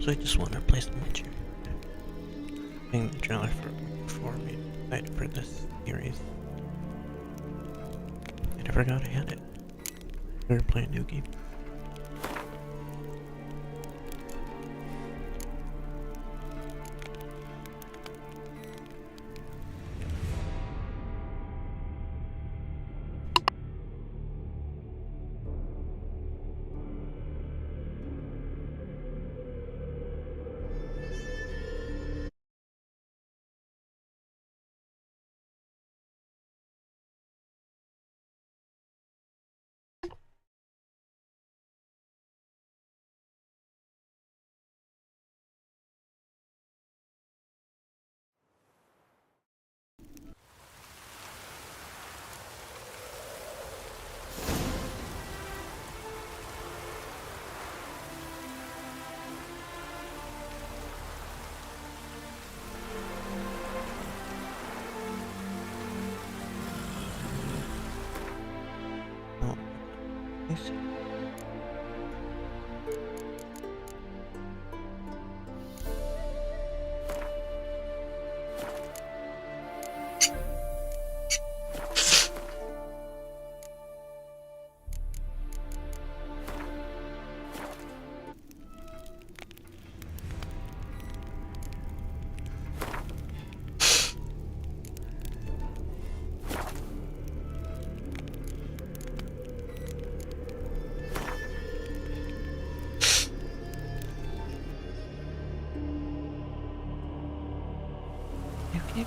So I just want to play some Witcher. Playing the trailer for me for this series. I forgot I had it. We were playing a new game. Oh, I see. Okay.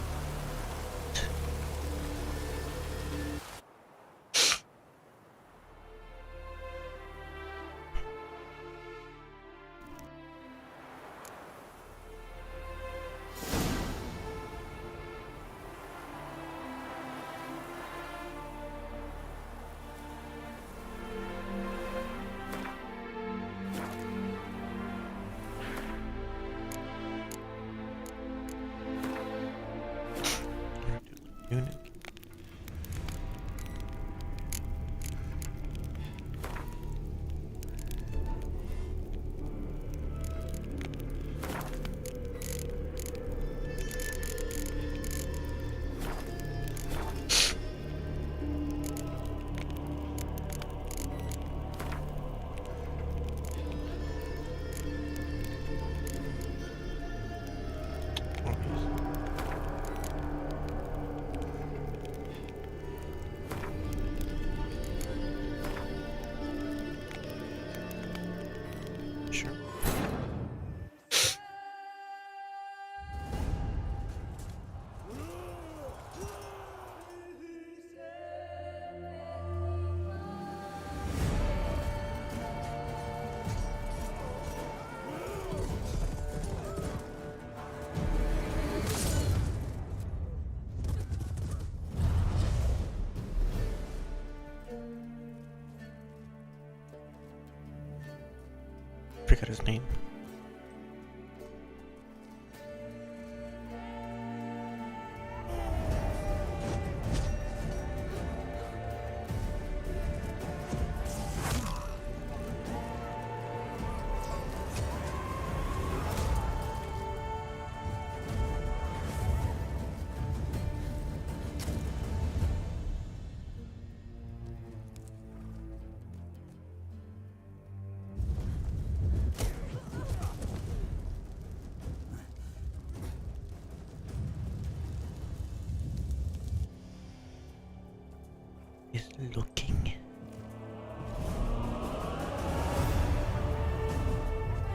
Unit. Sure. Forgot his name. Is looking.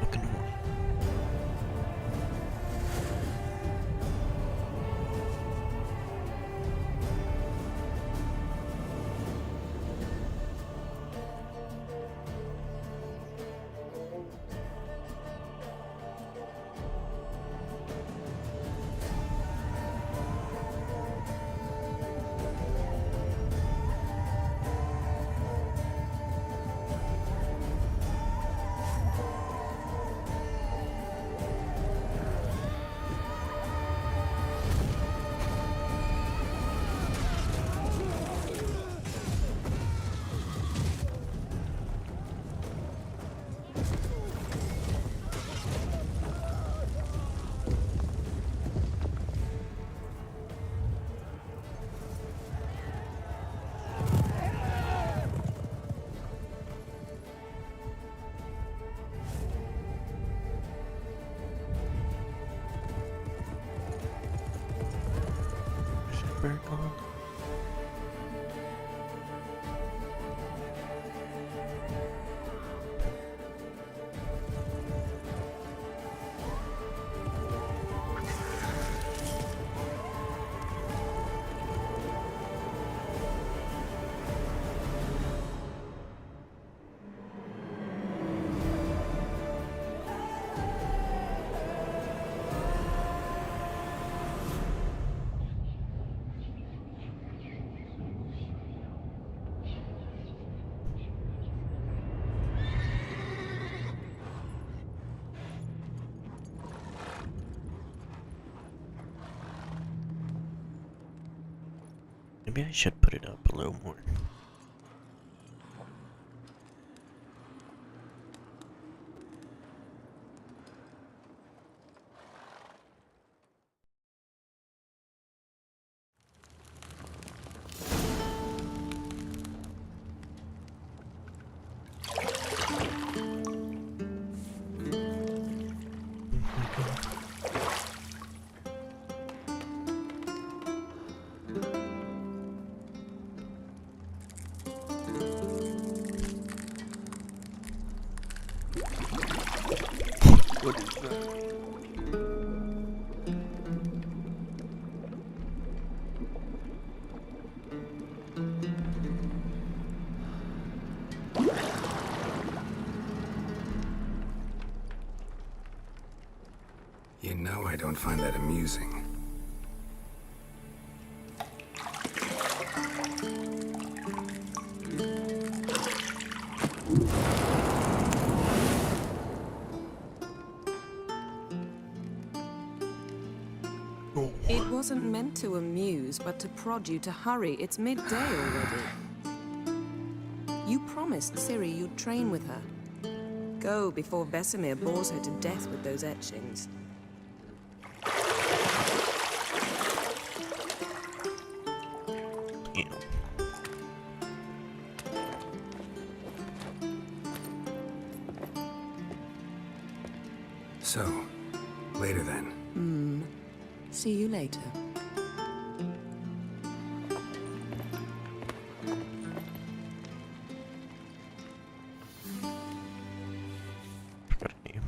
Looking away. very long. Maybe I should put it up a little more. What is that? You know I don't find that amusing. It wasn't meant to amuse, but to prod you to hurry. It's midday already. You promised Ciri you'd train with her. Go before Vesemir bores her to death with those etchings. Yeah. So, later then. See you later. Forgot a name.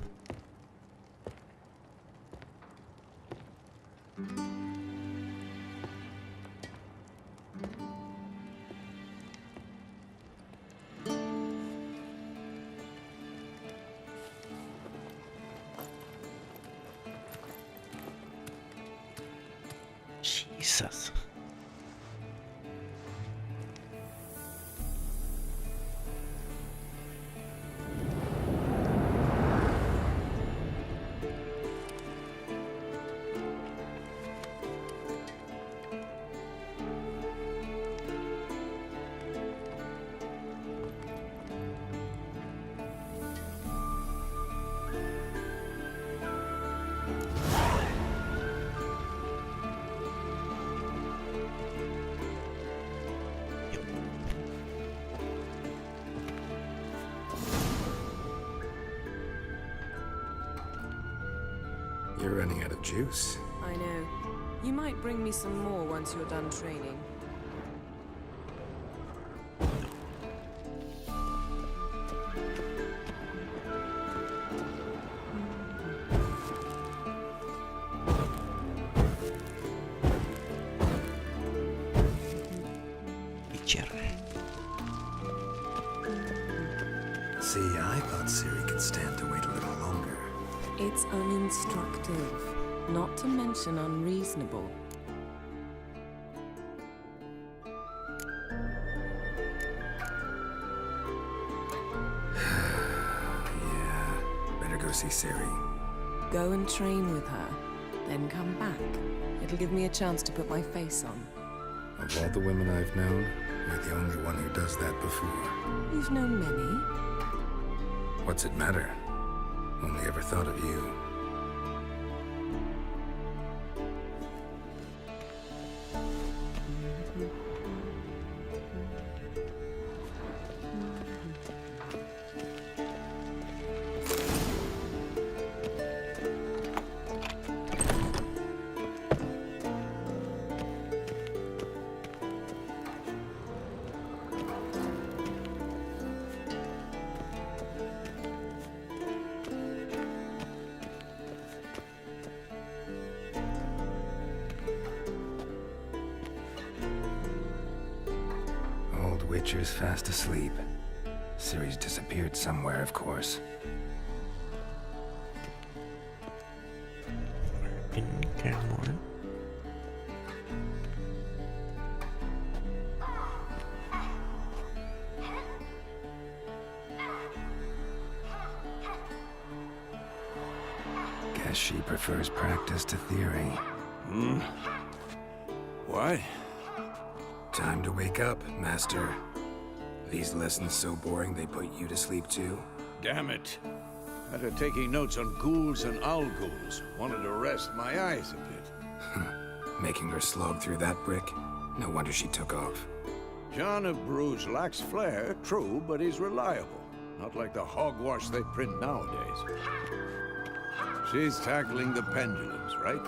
Jesus. You're running out of juice. I know. You might bring me some more once you're done training. Teacher. See, I thought Ciri could stand to wait a little longer. It's uninstructive, not to mention unreasonable. Yeah, better go see Ciri. Go and train with her, then come back. It'll give me a chance to put my face on. Of all the women I've known, you're the only one who does that before. You've known many. What's it matter? Only ever thought of you. Witcher's fast asleep. Ciri's disappeared somewhere, of course. In Camelot. Guess she prefers practice to theory. What? Time to wake up, Master. These lessons so boring they put you to sleep too? Damn it. After taking notes on ghouls and owl-ghouls, wanted to rest my eyes a bit. Making her slog through that brick? No wonder she took off. John of Bruges lacks flair, true, but he's reliable. Not like the hogwash they print nowadays. She's tackling the pendulums, right?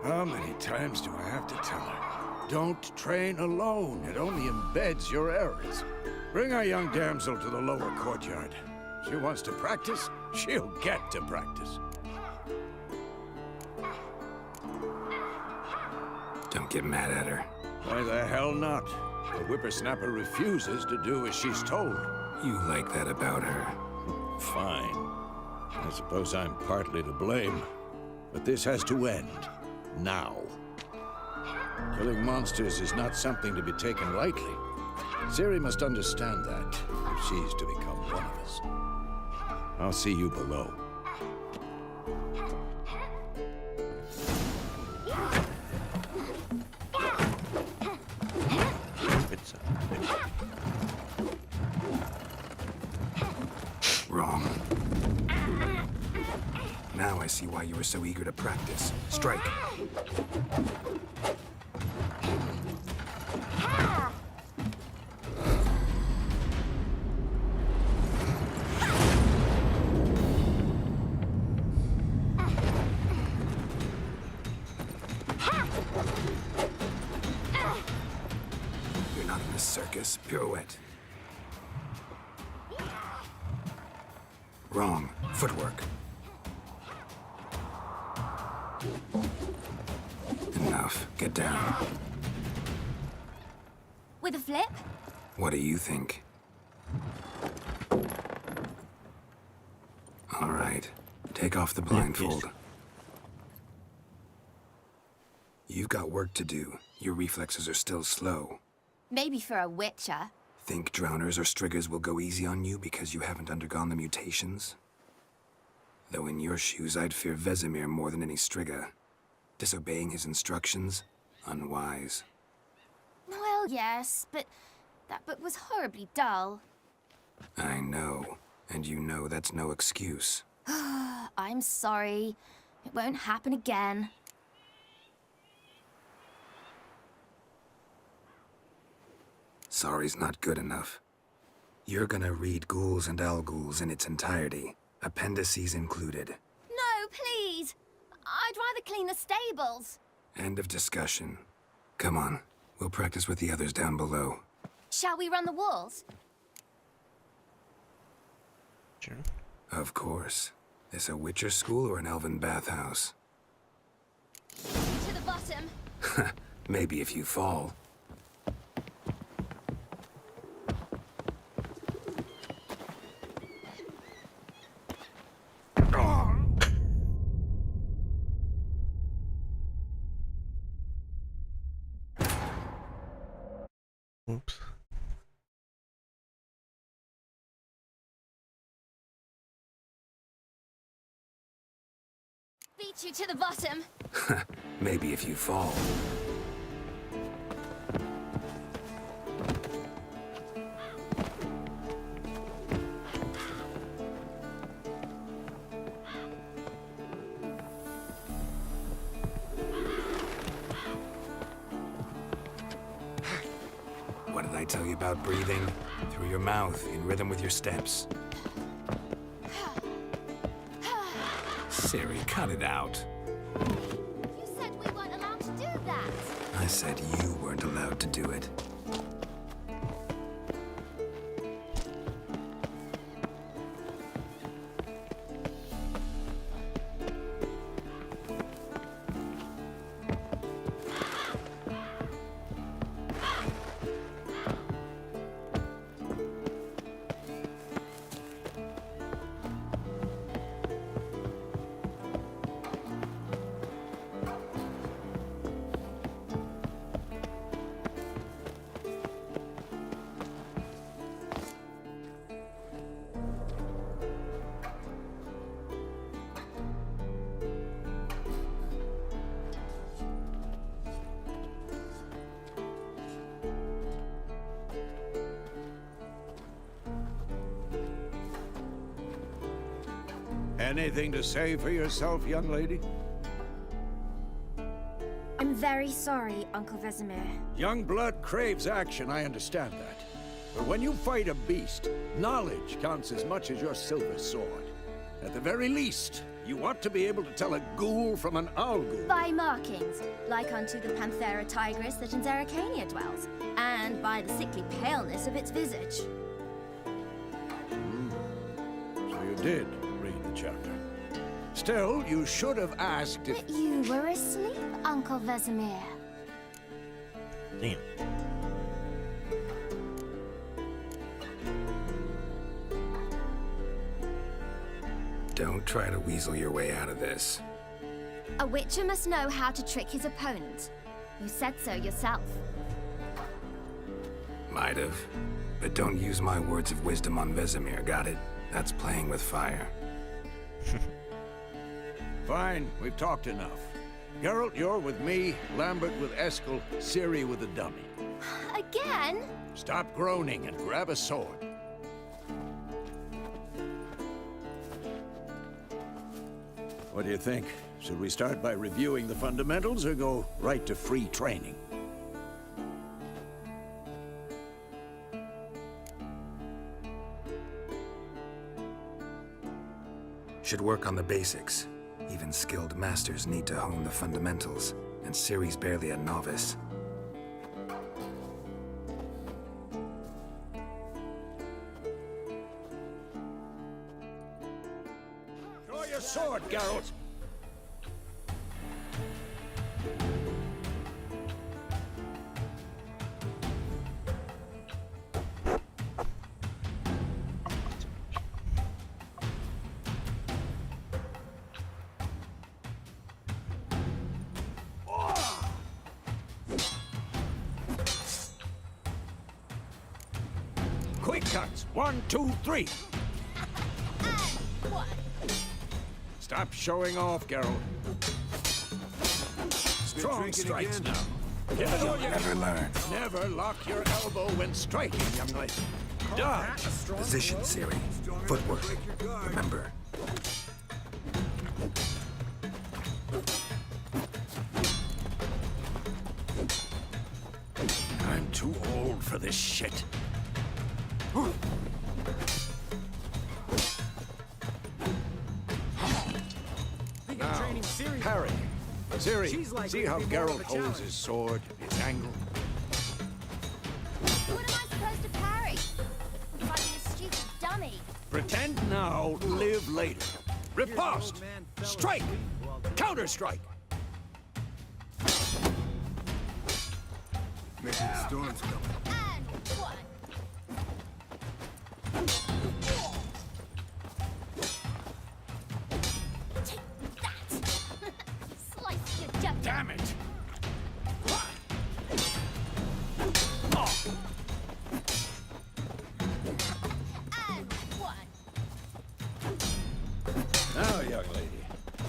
How many times do I have to tell her? Don't train alone. It only embeds your errors. Bring our young damsel to the lower courtyard. She wants to practice, she'll get to practice. Don't get mad at her. Why the hell not? The whippersnapper refuses to do as she's told. You like that about her. Fine. I suppose I'm partly to blame. But this has to end. Now. Killing monsters is not something to be taken lightly. Ciri must understand that, if she's to become one of us. I'll see you below. It's Wrong. Now I see why you were so eager to practice. Strike. You're not in a circus. Pirouette. Wrong. Footwork. Enough. Get down. With a flip? What do you think? All right. Take off the blindfold. You've got work to do. Your reflexes are still slow. Maybe for a witcher. Think drowners or striggers will go easy on you because you haven't undergone the mutations? Though in your shoes, I'd fear Vesemir more than any strigger. Disobeying his instructions? Unwise. Well, yes, but that book was horribly dull. I know. And you know that's no excuse. I'm sorry. It won't happen again. Sorry's not good enough. You're gonna read Ghouls and Owl-Ghouls in its entirety, appendices included. No, please! I'd rather clean the stables. End of discussion. Come on, we'll practice with the others down below. Shall we run the walls? sure. Of course. This a Witcher school or an elven bathhouse? To the bottom. Maybe if you fall. Oops. Beat you to the bottom. Maybe if you fall. What did I tell you about breathing? Through your mouth, in rhythm with your steps. Ciri, cut it out. You said we weren't allowed to do that. I said you weren't allowed to do it. Anything to say for yourself, young lady? I'm very sorry, Uncle Vesemir. Young blood craves action, I understand that. But when you fight a beast, knowledge counts as much as your silver sword. At the very least, you want to be able to tell a ghoul from an owl ghoul. By markings, like unto the Panthera tigris that in Zerrikania dwells, and by the sickly paleness of its visage. So you did read the chapter. Still, you should have asked if... But you were asleep, Uncle Vesemir. Damn. Don't try to weasel your way out of this. A witcher must know how to trick his opponent. You said so yourself. Might have. But don't use my words of wisdom on Vesemir, got it? That's playing with fire. Fine, we've talked enough. Geralt, you're with me, Lambert with Eskel, Ciri with the dummy. Again? Stop groaning and grab a sword. What do you think? Should we start by reviewing the fundamentals or go right to free training? Should work on the basics. Even skilled masters need to hone the fundamentals, and Ciri's barely a novice. Draw your sword, Geralt! Quick cuts! 1, 2, 3! Stop showing off, Geralt. Strong strikes now. Give it all you Never learn. Never lock your elbow when striking, young lady. Dodge. Position, Ciri. Footwork. Remember. I'm too old for this shit. Now, parry. Ciri, see how Geralt holds his sword, his angle? What am I supposed to parry? If I'm a stupid dummy. Pretend now, live later. Riposte! Strike! Counter-strike! Maybe the storm's coming. And one. Take that! Slice your duck. Damn it! And one. Now, young lady,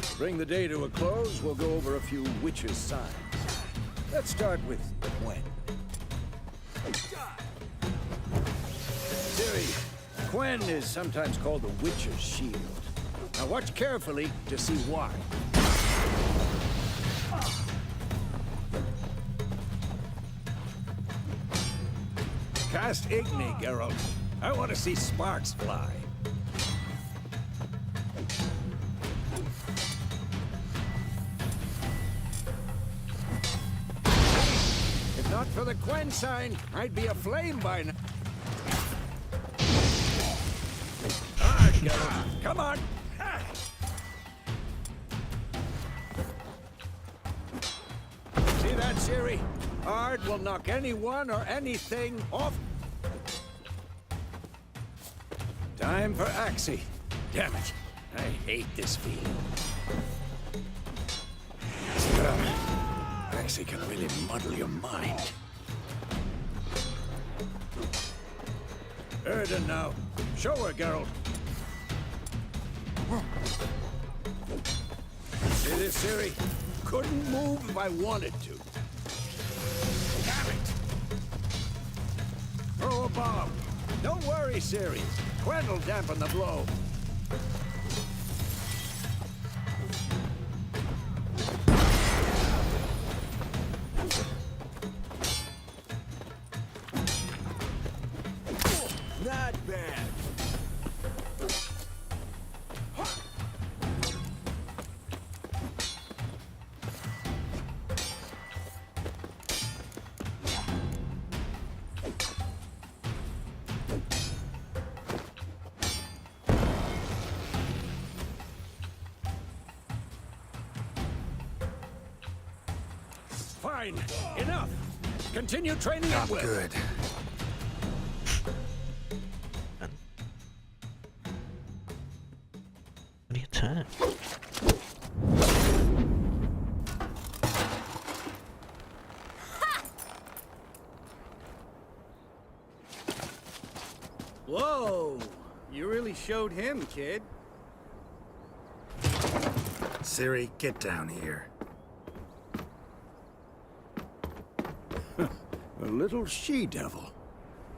to bring the day to a close, we'll go over a few witches' signs. Let's start with Quen. Ciri, Quen is sometimes called the Witcher's Shield. Now watch carefully to see why. Cast Igni, Geralt. I want to see sparks fly. If not for the Quen sign, I'd be aflame by now. Ah, Geralt, come on! See that, Ciri? Ard will knock anyone or anything off. Time for Axii. Damn it. I hate this feeling. Axii can really muddle your mind. Erden now. Show her, Geralt. See this, Ciri? Couldn't move if I wanted to. Damn it! Throw a bomb. Don't worry, Ciri. Quen will dampen the blow. that bad. Fine. Enough. Continue training Not at will. good. What do you attack? Whoa! You really showed him, kid. Ciri, get down here. A little she-devil.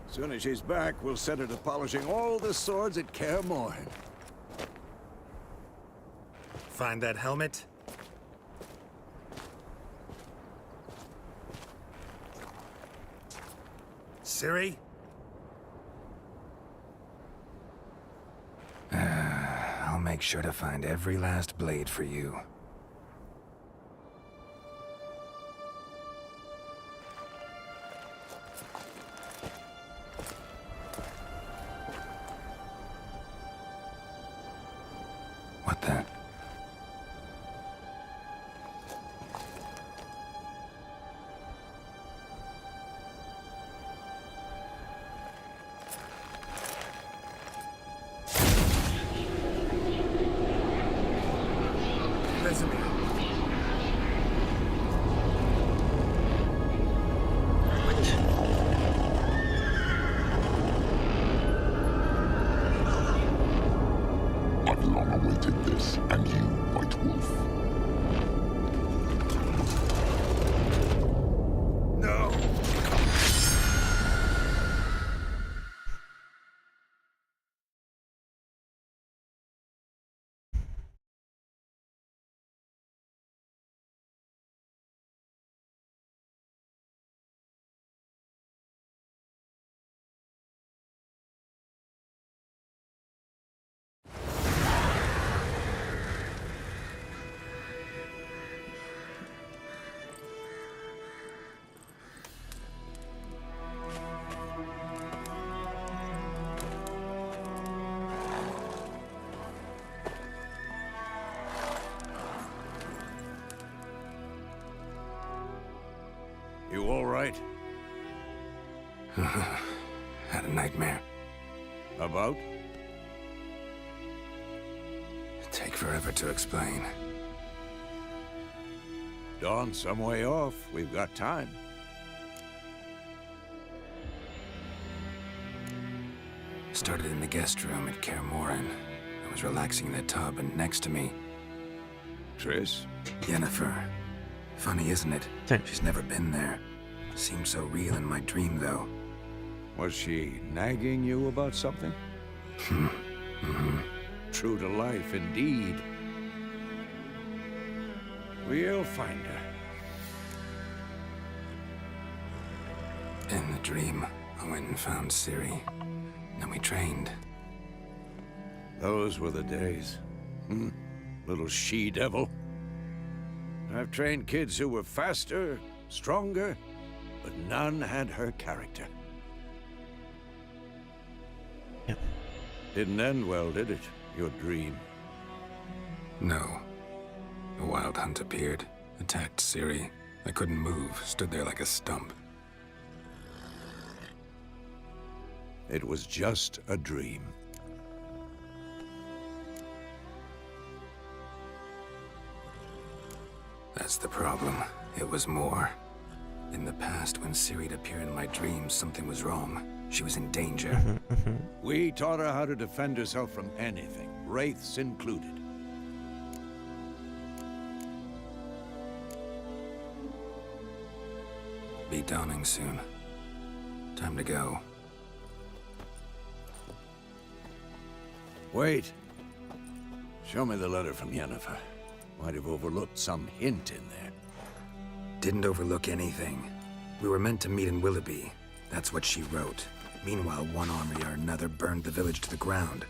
Soon as she's back, we'll set her to polishing all the swords at Kaer Morhen. Find that helmet? Ciri? I'll make sure to find every last blade for you. What the? Vesemir. I've long awaited this, and you, White Wolf. No! You all right? Had a nightmare. About? Take forever to explain. Dawn's some way off. We've got time. Started in the guest room at Kaer Morhen. I was relaxing in the tub, and next to me, Triss? Yennefer. Funny, isn't it? Thanks. She's never been there. Seemed so real in my dream, though. Was she nagging you about something? True to life, indeed. We'll find her. In the dream, I went and found Ciri. Then we trained. Those were the days. Little she-devil. I've trained kids who were faster, stronger, but none had her character. Yep. Didn't end well, did it? Your dream. No. A wild hunt appeared, attacked Ciri. I couldn't move, stood there like a stump. It was just a dream. That's the problem. It was more. In the past, when Ciri'd appear in my dreams, something was wrong. She was in danger. We taught her how to defend herself from anything, wraiths included. Be dawning soon. Time to go. Wait. Show me the letter from Yennefer. Might have overlooked some hint in there. Didn't overlook anything. We were meant to meet in Willoughby. That's what she wrote. Meanwhile, one army or another burned the village to the ground.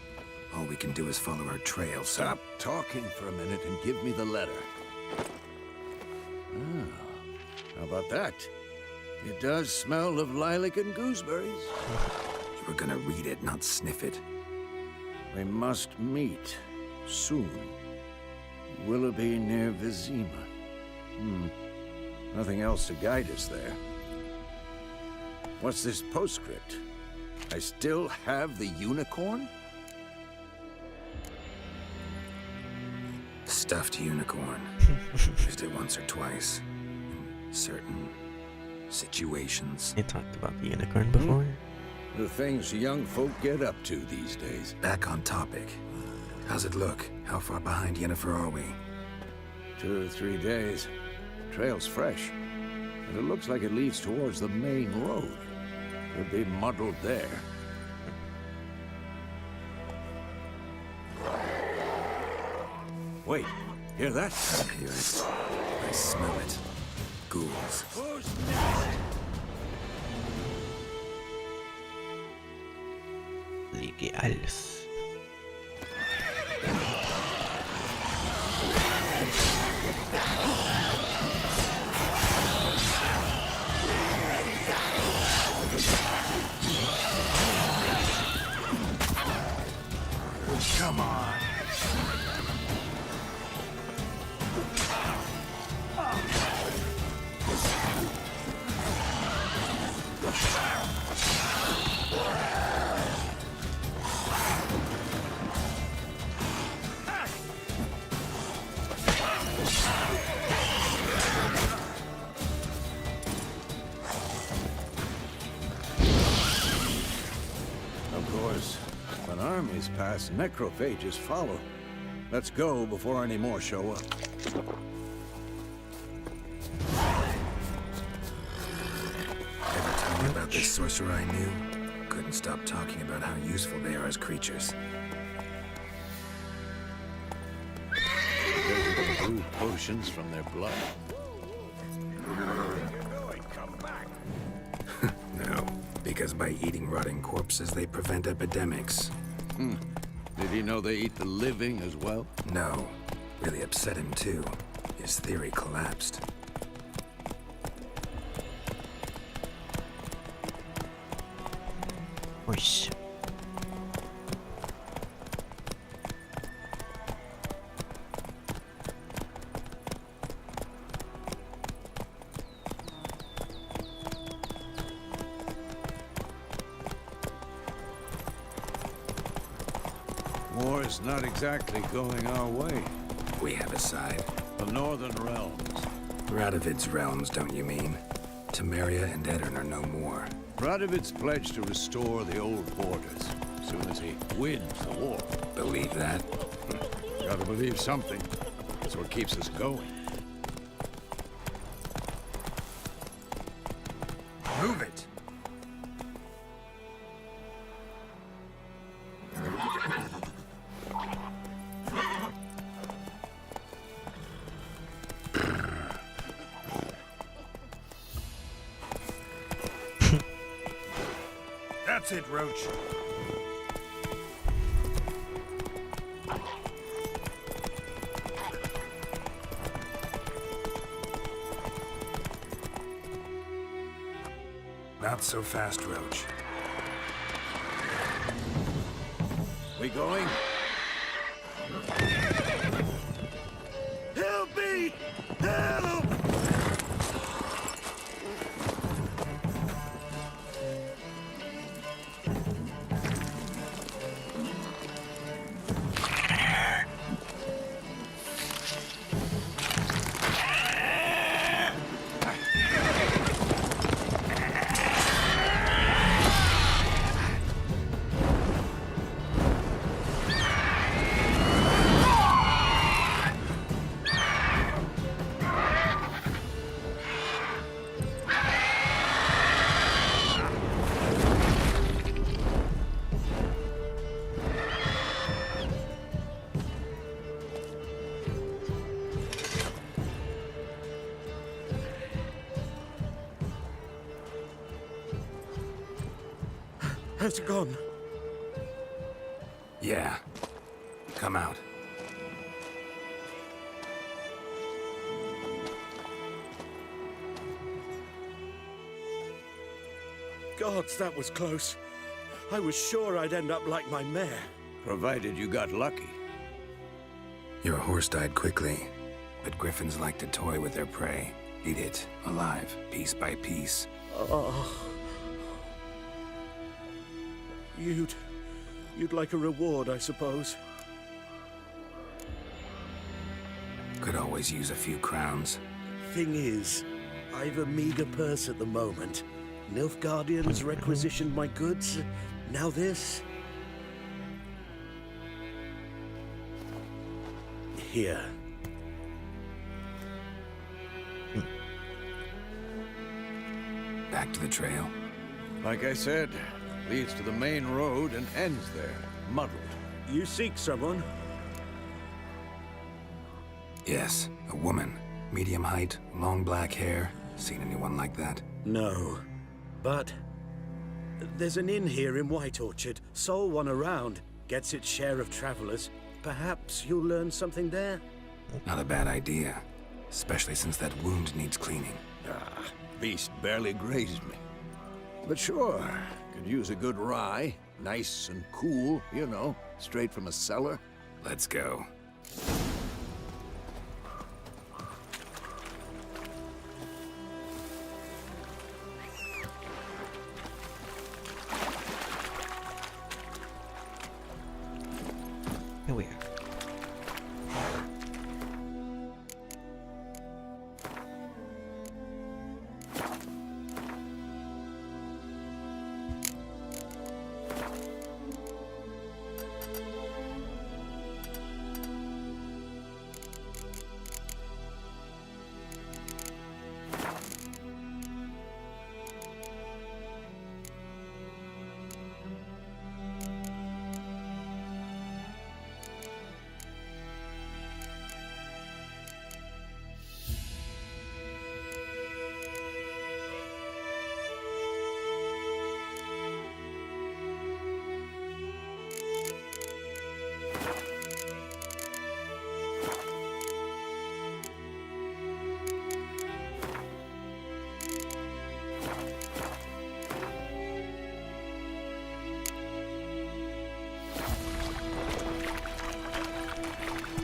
All we can do is follow our trail, so... Stop talking for a minute and give me the letter. Ah, how about that? It does smell of lilac and gooseberries. You were gonna read it, not sniff it. We must meet soon. Willoughby near Vizima. Nothing else to guide us there. What's this postscript? I still have the unicorn? Stuffed unicorn. Used it once or twice. In certain situations. You talked about the unicorn before. The things young folk get up to these days. Back on topic. How's it look? How far behind Yennefer are we? 2 or 3 days. Trail's fresh. And it looks like it leads towards the main road. Could be muddled there. Wait, hear that? I hear it. I smell it. Ghouls. Who's next? Legals. Come on. Of course, when armies pass, necrophages follow. Let's go before any more show up. Ever tell me about this sorcerer I knew? Couldn't stop talking about how useful they are as creatures. They can brew potions from their blood. No, because by eating rotting corpses, they prevent epidemics. Did he know they eat the living as well? No. Really upset him, too. His theory collapsed. Oish. War's not exactly going our way. We have a side. The Northern Realms. Radovid's realms, don't you mean? Temeria and Edirn are no more. Radovid's pledged to restore the old borders as soon as he wins the war. Believe that? Gotta believe something. That's what keeps us going. Move it! That's it, Roach. Not so fast, Roach. We going? Help me! Help! Has it gone? Yeah. Come out. Gods, that was close. I was sure I'd end up like my mare. Provided you got lucky. Your horse died quickly, but griffins like to toy with their prey. Eat it, alive, piece by piece. Oh. You'd like a reward, I suppose. Could always use a few crowns. Thing is, I've a meager purse at the moment. Nilfgaardians requisitioned my goods. Now this. Here. Back to the trail. Like I said, leads to the main road and ends there, muddled. You seek someone? Yes, a woman. Medium height, long black hair. Seen anyone like that? No. But there's an inn here in White Orchard. Sole one around. Gets its share of travelers. Perhaps you'll learn something there? Not a bad idea. Especially since that wound needs cleaning. Ah, beast barely grazed me. But sure, could use a good rye. Nice and cool, you know, straight from a cellar. Let's go. Here we are.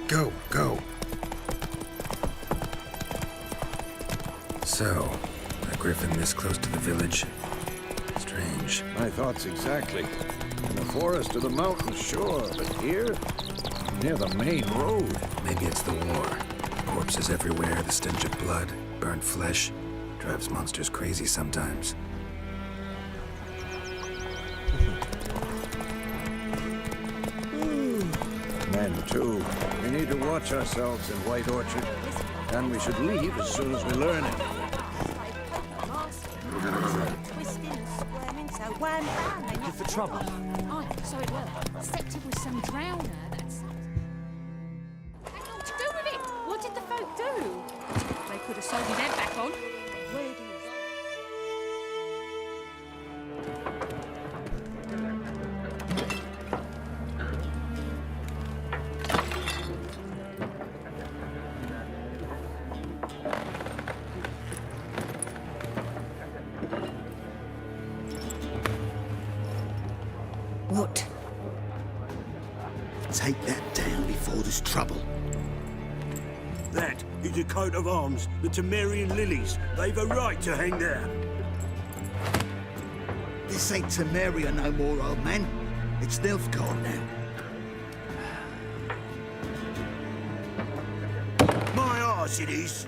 Go, go. So, a griffin this close to the village? Strange. My thoughts exactly. In the forest or the mountains, sure, but here? Near the main road. Maybe it's the war. Corpses everywhere, the stench of blood, burnt flesh. Drives monsters crazy sometimes. Men, too. We need to watch ourselves in White Orchard. And we should leave as soon as we learn it. Thank you for trouble. Oh, so it was. Except it was some drowner, that's... What to do with it? What did the folk do? They could have sold his head back on. Where do you... What? Take that down before there's trouble. That is a coat of arms, the Temerian lilies. They've a right to hang there. This ain't Temeria no more, old man. It's Nilfgaard now. My arse it is.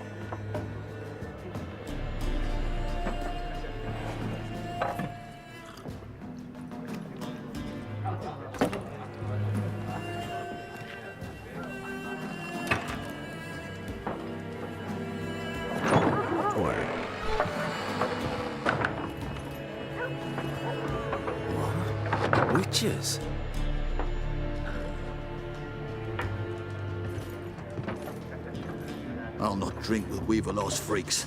Witches? I'll not drink with Weaverlost freaks.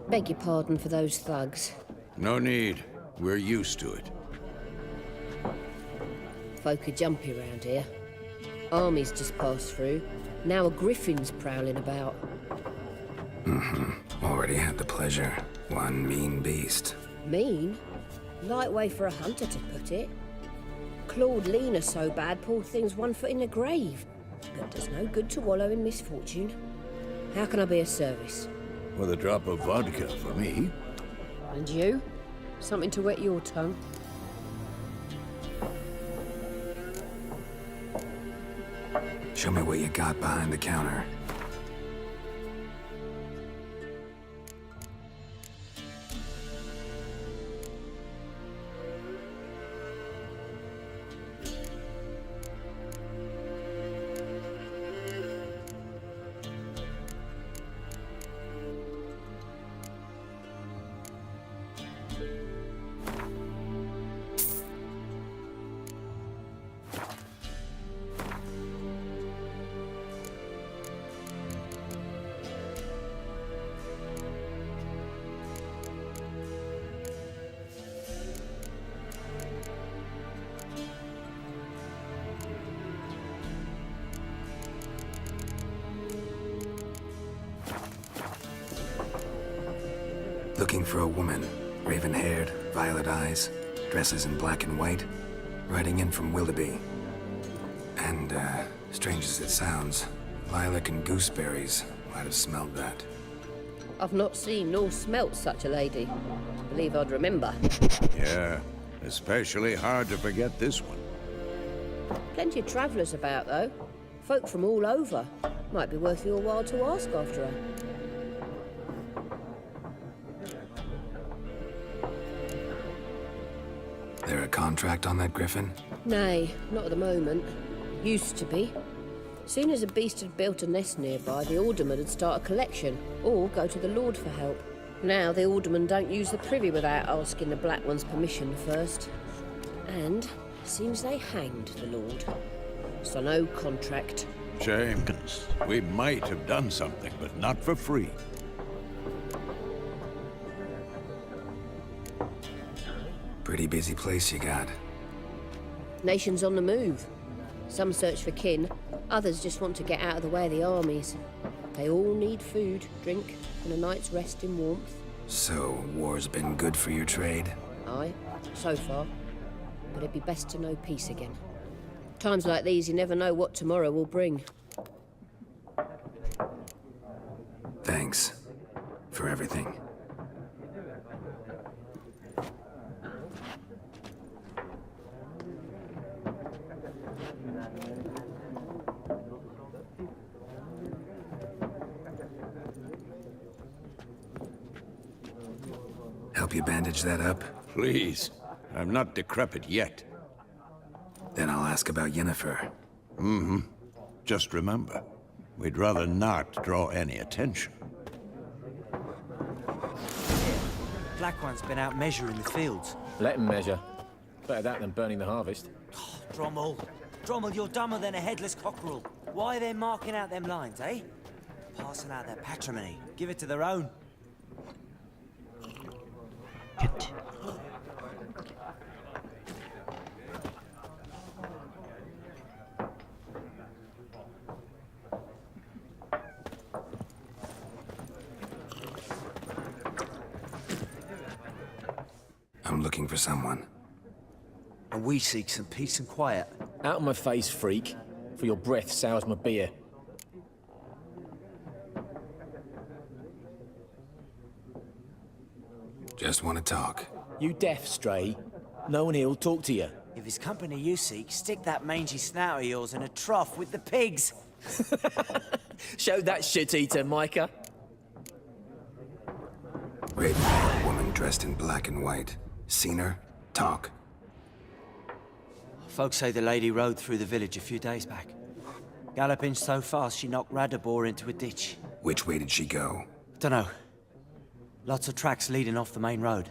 Beg your pardon for those thugs. No need. We're used to it. Folk are jumpy round here. Armies just passed through. Now a griffin's prowling about. Already had the pleasure. One mean beast. Mean? Light way for a hunter to put it. Clawed Lena so bad, poor thing's 1 foot in the grave. But does no good to wallow in misfortune. How can I be of service? With a drop of vodka for me. And you? Something to wet your tongue? Show me what you got behind the counter. Looking for a woman. Raven-haired, violet eyes, dresses in black and white. Riding in from Willoughby. And, strange as it sounds, lilac and gooseberries might have smelled that. I've not seen nor smelt such a lady. Believe I'd remember. Yeah, especially hard to forget this one. Plenty of travellers about, though. Folk from all over. Might be worth your while to ask after her. There a contract on that griffin? Nay, not at the moment. Used to be. Soon as a beast had built a nest nearby, the alderman would start a collection, or go to the Lord for help. Now the aldermen don't use the privy without asking the Black One's permission first. And seems they hanged the Lord. So no contract. Shame. We might have done something, but not for free. Pretty busy place you got. Nations on the move. Some search for kin, others just want to get out of the way of the armies. They all need food, drink, and a night's rest in warmth. So, war's been good for your trade? Aye, so far. But it'd be best to know peace again. Times like these, you never know what tomorrow will bring. Thanks. For everything. Help you bandage that up? Please. I'm not decrepit yet. Then I'll ask about Yennefer. Just remember, we'd rather not draw any attention. Black One's been out measuring the fields. Let him measure. Better that than burning the harvest. Drommel. Drommel, you're dumber than a headless cockerel. Why are they marking out them lines, eh? Passing out their patrimony. Give it to their own. I'm looking for someone. And we seek some peace and quiet. Out of my face, freak. For your breath sours my beer. Just want to talk. You deaf, Stray? No one here'll talk to you. If it's company you seek, stick that mangy snout of yours in a trough with the pigs. Show that shit-eater, Micah. Raven-haired woman dressed in black and white. Seen her? Talk. Folks say the lady rode through the village a few days back. Galloping so fast she knocked Radabor into a ditch. Which way did she go? Dunno. Lots of tracks leading off the main road.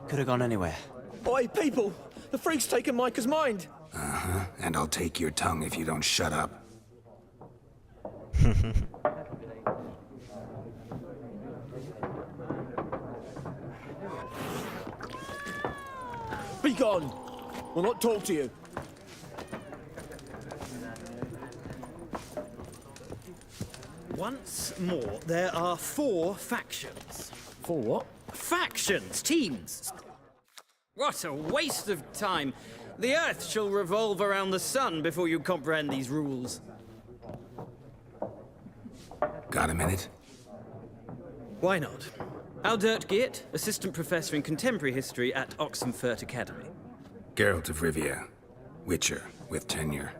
Could have gone anywhere. Oi, people! The freak's taken Micah's mind! Uh-huh. And I'll take your tongue if you don't shut up. Be gone! I'll not talk to you. Once more, there are 4 factions. 4 what? Factions! Teams! What a waste of time. The Earth shall revolve around the sun before you comprehend these rules. Got a minute? Why not? Aldert Geert, Assistant Professor in Contemporary History at Oxenfurt Academy. Geralt of Rivia. Witcher, with tenure.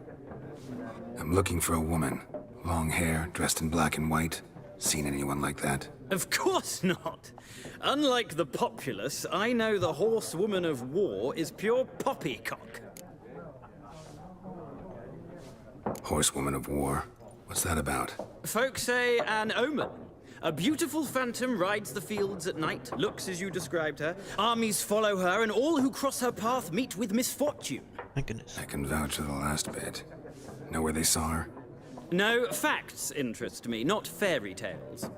I'm looking for a woman. Long hair, dressed in black and white. Seen anyone like that? Of course not. Unlike the populace, I know the horsewoman of war is pure poppycock. Horsewoman of war? What's that about? Folk say an omen. A beautiful phantom rides the fields at night, looks as you described her. Armies follow her, and all who cross her path meet with misfortune. My goodness. I can vouch for the last bit. Know where they saw her? No, facts interest me, not fairy tales.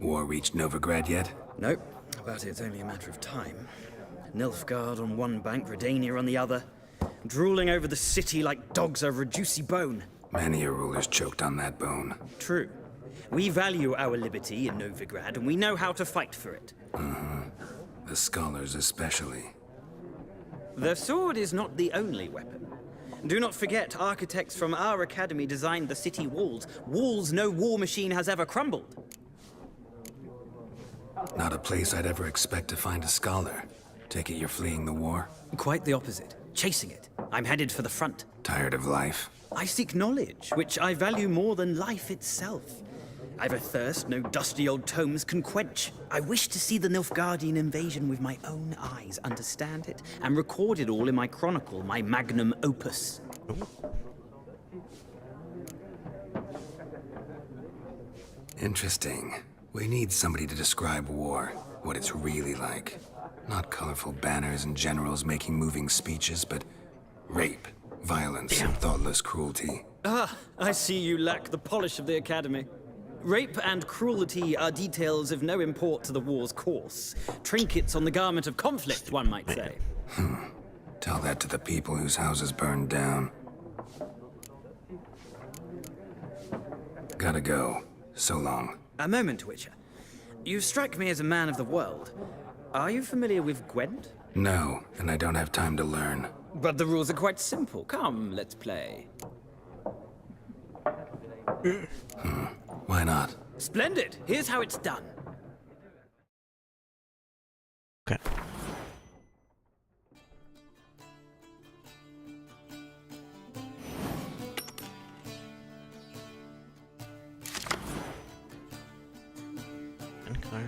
War reached Novigrad yet? Nope, but it's only a matter of time. Nilfgaard on one bank, Redania on the other. Drooling over the city like dogs over a juicy bone. Many a ruler's choked on that bone. True. We value our liberty in Novigrad, and we know how to fight for it. The scholars especially. The sword is not the only weapon. Do not forget, architects from our academy designed the city walls. Walls no war machine has ever crumbled. Not a place I'd ever expect to find a scholar. Take it you're fleeing the war? Quite the opposite. Chasing it. I'm headed for the front. Tired of life? I seek knowledge, which I value more than life itself. I've a thirst no dusty old tomes can quench. I wish to see the Nilfgaardian invasion with my own eyes, understand it, and record it all in my chronicle, my magnum opus. Interesting. We need somebody to describe war, what it's really like. Not colorful banners and generals making moving speeches, but rape, violence, and thoughtless cruelty. Ah, I see you lack the polish of the academy. Rape and cruelty are details of no import to the war's course. Trinkets on the garment of conflict, one might say. Tell that to the people whose houses burned down. Gotta go. So long. A moment, Witcher. You strike me as a man of the world. Are you familiar with Gwent? No, and I don't have time to learn. But the rules are quite simple. Come, let's play. Why not? Splendid. Here's how it's done. Okay. Okay.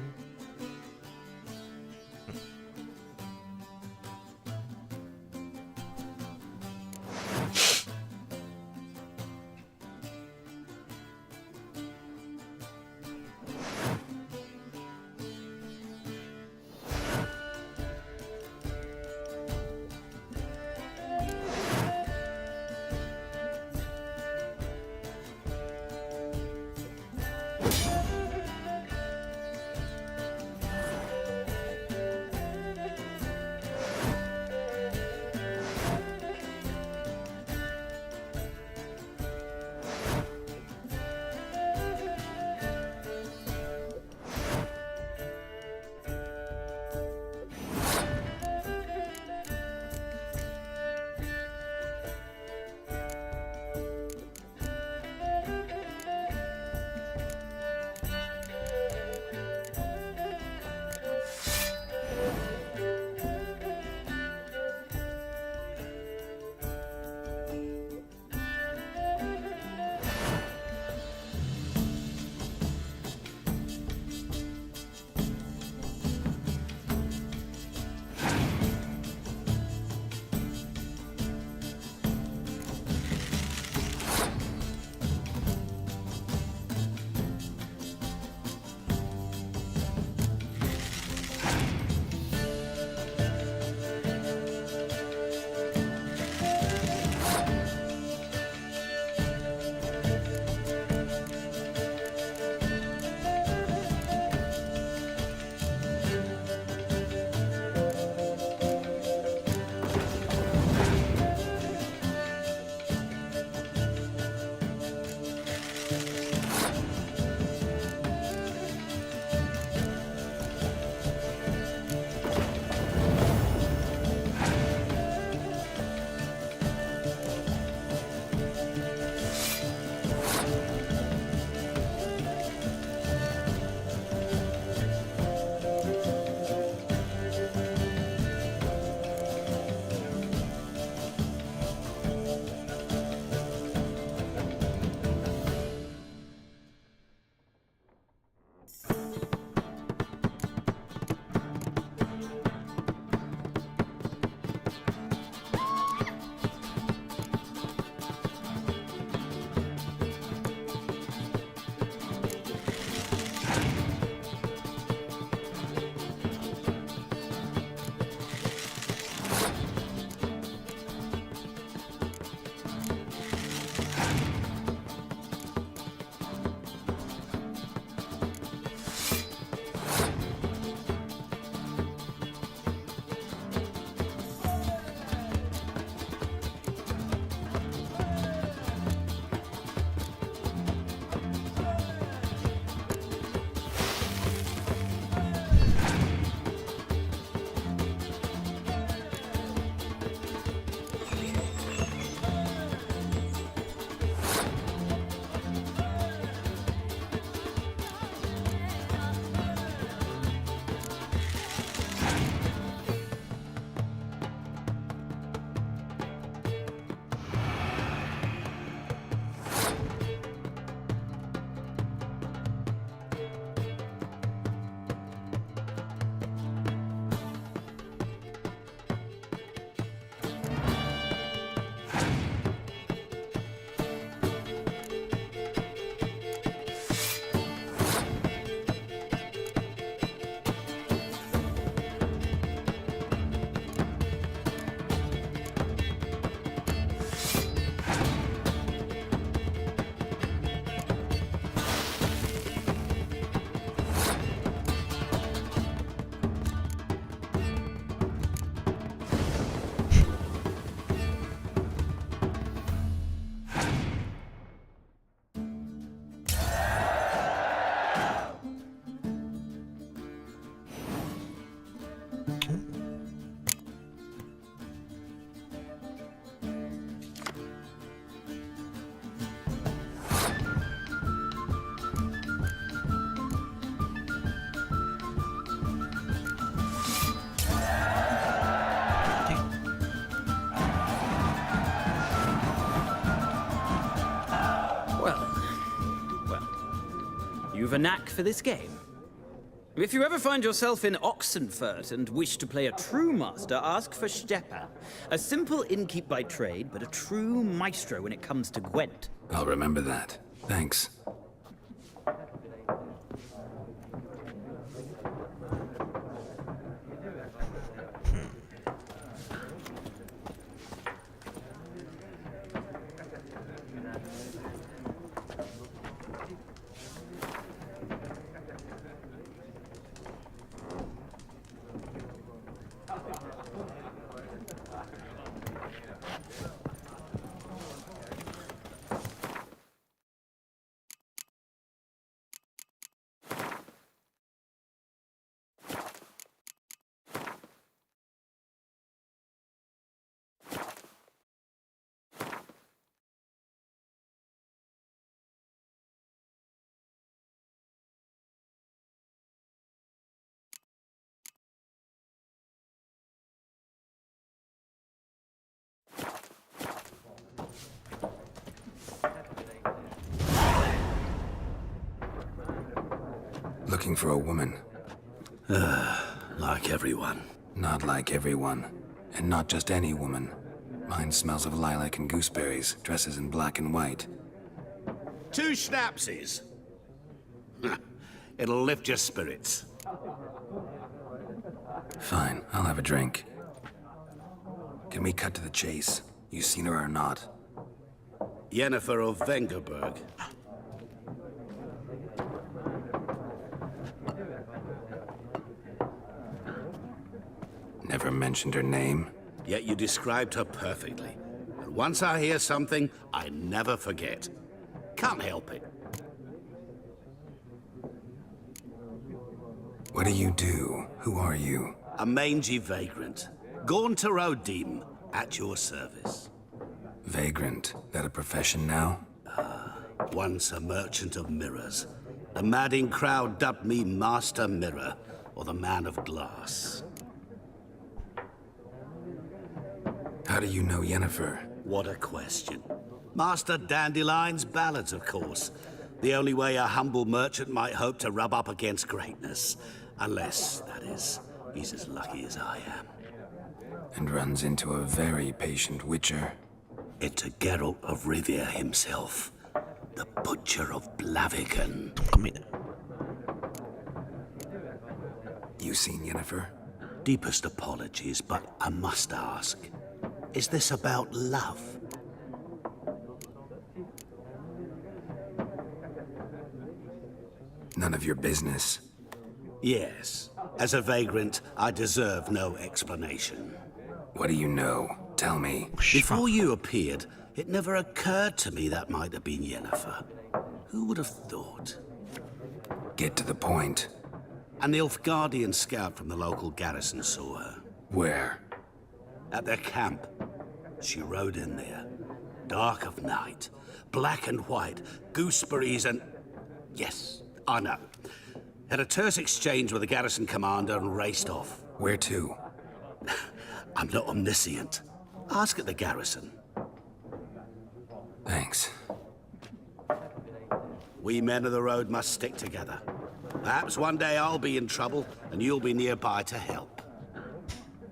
You've a knack for this game. If you ever find yourself in Oxenfurt and wish to play a true master, ask for Stepan. A simple innkeep by trade, but a true maestro when it comes to Gwent. I'll remember that. Thanks. Looking for a woman. Like everyone. Not like everyone. And not just any woman. Mine smells of lilac and gooseberries, dresses in black and white. 2 schnapsies. It'll lift your spirits. Fine, I'll have a drink. Can we cut to the chase? You seen her or not? Yennefer of Vengerberg. Never mentioned her name. Yet you described her perfectly. And once I hear something, I never forget. Can't help it. What do you do? Who are you? A mangy vagrant. Gaunter Odim, at your service. Vagrant. That a profession now? Once a merchant of mirrors. The madding crowd dubbed me Master Mirror, or the Man of Glass. How do you know Yennefer? What a question. Master Dandelion's ballads, of course. The only way a humble merchant might hope to rub up against greatness. Unless, that is, he's as lucky as I am. And runs into a very patient witcher. Into Geralt of Rivia himself. The Butcher of Blaviken. You seen Yennefer? Deepest apologies, but I must ask. Is this about love? None of your business. Yes. As a vagrant, I deserve no explanation. What do you know? Tell me. Before you appeared, it never occurred to me that might have been Yennefer. Who would have thought? Get to the point. A Nilfgaardian scout from the local garrison saw her. Where? At their camp. She rode in there. Dark of night. Black and white. Gooseberries and... Yes, I know. Had a terse exchange with the garrison commander and raced off. Where to? I'm not omniscient. Ask at the garrison. Thanks. We men of the road must stick together. Perhaps one day I'll be in trouble and you'll be nearby to help.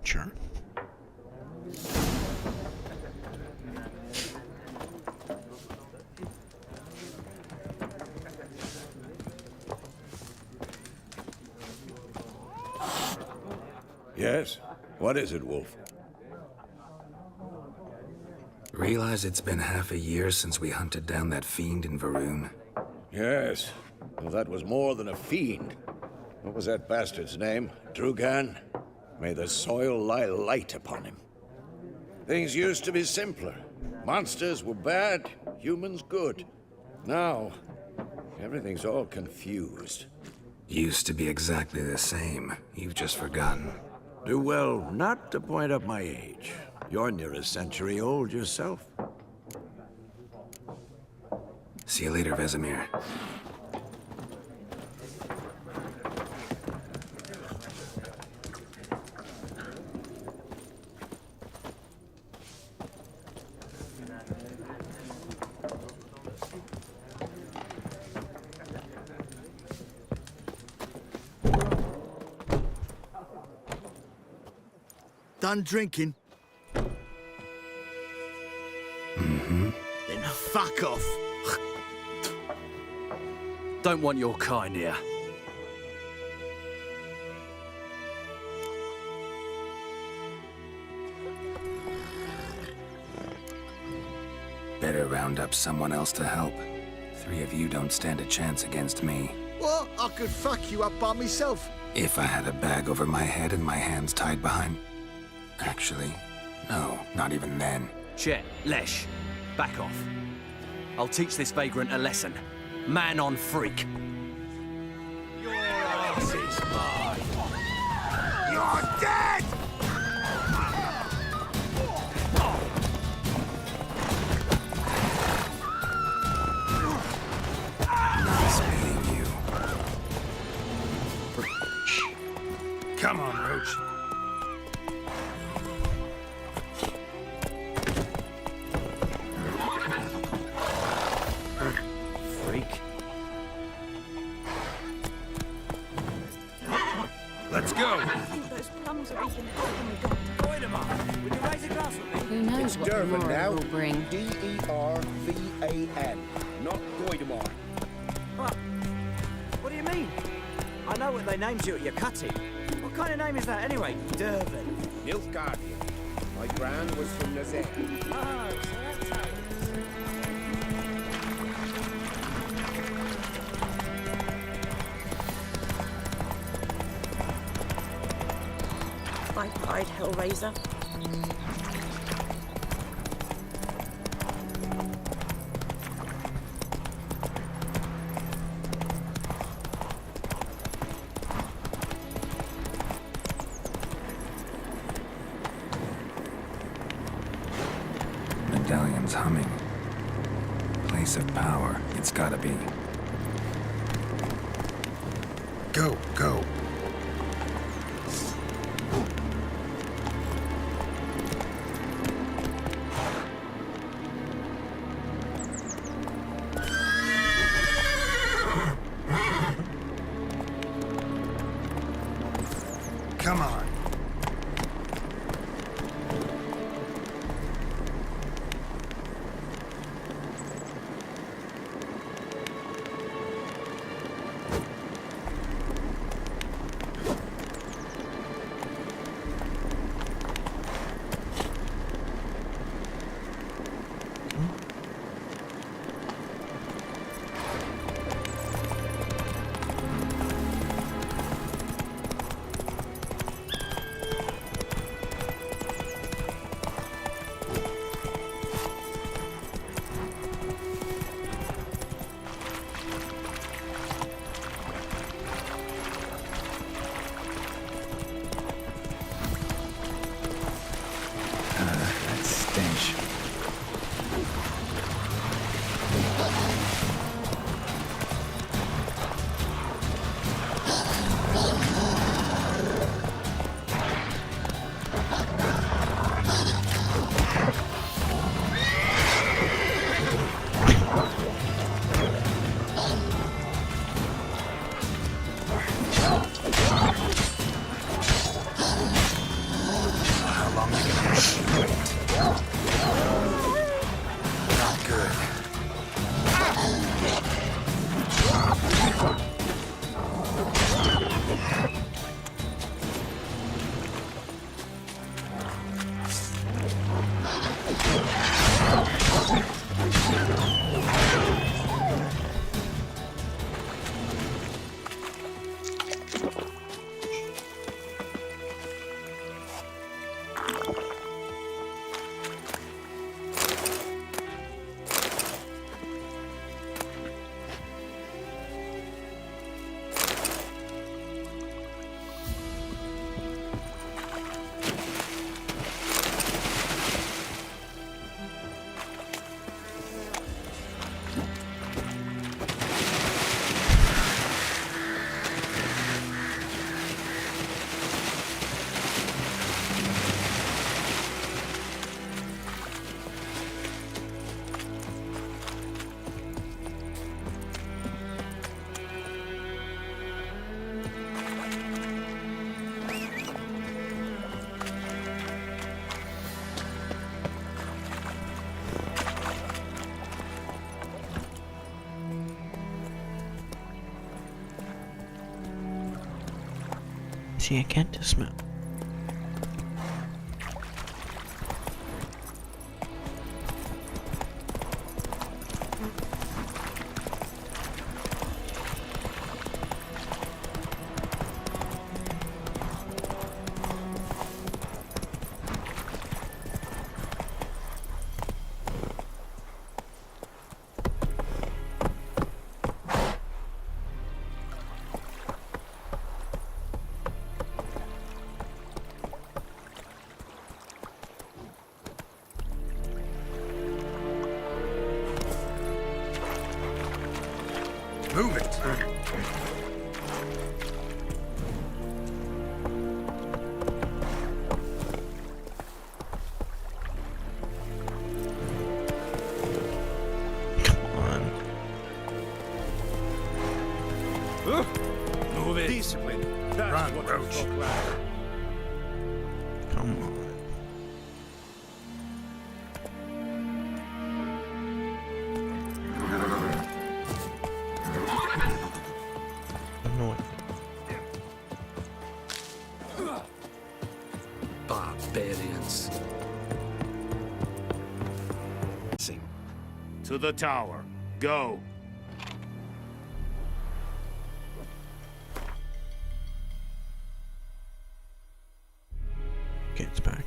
Sure. Yes? What is it, Wolf? Realize it's been half a year since we hunted down that fiend in Varun? Yes. Well, that was more than a fiend. What was that bastard's name? Drugan? May the soil lie light upon him. Things used to be simpler. Monsters were bad, humans good. Now, everything's all confused. Used to be exactly the same. You've just forgotten. Do well not to point up my age. You're near a century old yourself. See you later, Vesemir. done drinking? Mm-hmm. Then fuck off. Don't want your kind here. Better round up someone else to help. 3 of you don't stand a chance against me. What? I could fuck you up by myself. If I had a bag over my head and my hands tied behind... Actually, no, not even then. Chet, Lesh, back off. I'll teach this vagrant a lesson. Man on freak. Your ass is mine. You're dead! Nice meeting you. Come on, Roach. Freak. Let's go. Those plums are even better. Point 'em up. Would you raise a glass with me? Who knows what tomorrow will bring? D-E-R-V-A-N, not Goidemar. What do you mean? I know what they named you at your cutting. What kind of name is that anyway? Durban. Nilfgaardian. My gran was from Nazir. Oh, so that's how it is. Bye-bye, Hellraiser. Medallion's humming. Place of power, it's gotta be. Go, go. Come on. See, I can't dismount. Move it! Move it. Discipline. That's Run, what Roach. you look like. Come on. Annoying. Barbarians. To the tower. Go. Okay, it's back.